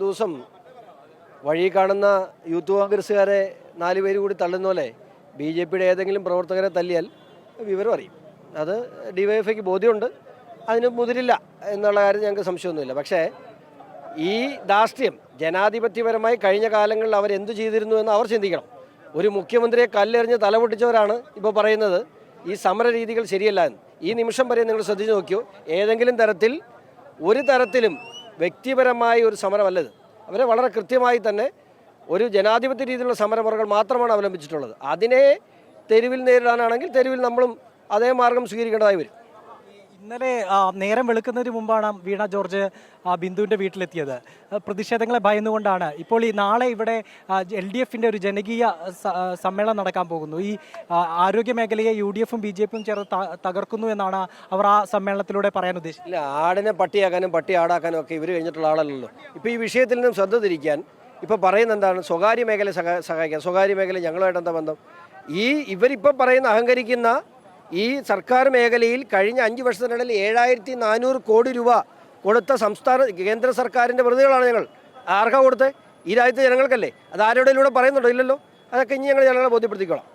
ദിവസം വഴി കാണുന്ന യൂത്ത് കോൺഗ്രസ്സുകാരെ 4 പേര് കൂടി തള്ളുന്ന പോലെ BJPയുടെ ഏതെങ്കിലും പ്രവർത്തകരെ തല്ലിയാൽ വിവരം അറിയും. അത് DYFIക്ക് ബോധ്യമുണ്ട്, അതിന് മുതിരില്ല എന്നുള്ള കാര്യം ഞങ്ങൾക്ക് സംശയമൊന്നുമില്ല. പക്ഷേ ഈ ധാർഷ്ട്യം ജനാധിപത്യപരമായി കഴിഞ്ഞ കാലങ്ങളിൽ അവരെന്തു ചെയ്തിരുന്നു എന്ന് അവർ ചിന്തിക്കണം. ഒരു മുഖ്യമന്ത്രിയെ കല്ലെറിഞ്ഞ് തലപൊട്ടിച്ചവരാണ് ഇപ്പോൾ പറയുന്നത് ഈ സമര രീതികൾ ശരിയല്ല എന്ന്. ഈ നിമിഷം വരെ നിങ്ങൾ ശ്രദ്ധിച്ചു നോക്കിയോ, ഏതെങ്കിലും തരത്തിൽ ഒരു തരത്തിലും വ്യക്തിപരമായ ഒരു സമരമല്ലത്. അവരെ വളരെ കൃത്യമായി തന്നെ ഒരു ജനാധിപത്യ രീതിയിലുള്ള സമരമുറകൾ മാത്രമാണ് അവലംബിച്ചിട്ടുള്ളത്. അതിനെ തെരുവിൽ നേരിടാനാണെങ്കിൽ തെരുവിൽ നമ്മളും അതേ മാർഗം സ്വീകരിക്കേണ്ടതായി വരും. ഇന്നലെ നേരം വെളുക്കുന്നതിന് മുമ്പാണ് വീണ ജോർജ് ബിന്ദുവിൻ്റെ വീട്ടിലെത്തിയത്. പ്രതിഷേധങ്ങളെ ഭയന്നുകൊണ്ടാണ്. ഇപ്പോൾ ഈ നാളെ ഇവിടെ LDFൻ്റെ ഒരു ജനകീയ സമ്മേളനം നടക്കാൻ പോകുന്നു. ഈ ആരോഗ്യ മേഖലയെ UDFും BJPയും ചേർന്ന് തകർക്കുന്നു എന്നാണ് അവർ ആ സമ്മേളനത്തിലൂടെ പറയാൻ ഉദ്ദേശിച്ചത്. ഇല്ല, ആടിനെ പട്ടിയാക്കാനും പട്ടി ആടാക്കാനും ഒക്കെ ഇവർ കഴിഞ്ഞിട്ടുള്ള ആളല്ലല്ലോ. ഇപ്പോൾ ഈ വിഷയത്തിൽ നിന്നും ശ്രദ്ധ തിരിക്കാൻ ഇപ്പോൾ പറയുന്ന എന്താണ്, സ്വകാര്യ മേഖലയെ സഹായിക്കാൻ. സ്വകാര്യ മേഖല ഞങ്ങളുമായിട്ട് എന്താ ബന്ധം? ഇവരിപ്പോൾ പറയുന്ന അഹങ്കരിക്കുന്ന ഈ സർക്കാർ മേഖലയിൽ കഴിഞ്ഞ 5 വർഷത്തിനിടയിൽ 7400 കോടി രൂപ കൊടുത്ത കേന്ദ്ര സർക്കാരിൻ്റെ പ്രതികളാണ് ഞങ്ങൾ. ആർക്കാ കൊടുത്തത്? ഈ രാജ്യത്തെ ജനങ്ങൾക്കല്ലേ. അത് ആരുടെയിലൂടെ പറയുന്നുണ്ടോ? ഇല്ലല്ലോ. അതൊക്കെ ഇനി ഞങ്ങൾ ജനങ്ങളെ ബോധ്യപ്പെടുത്തിക്കോളാം.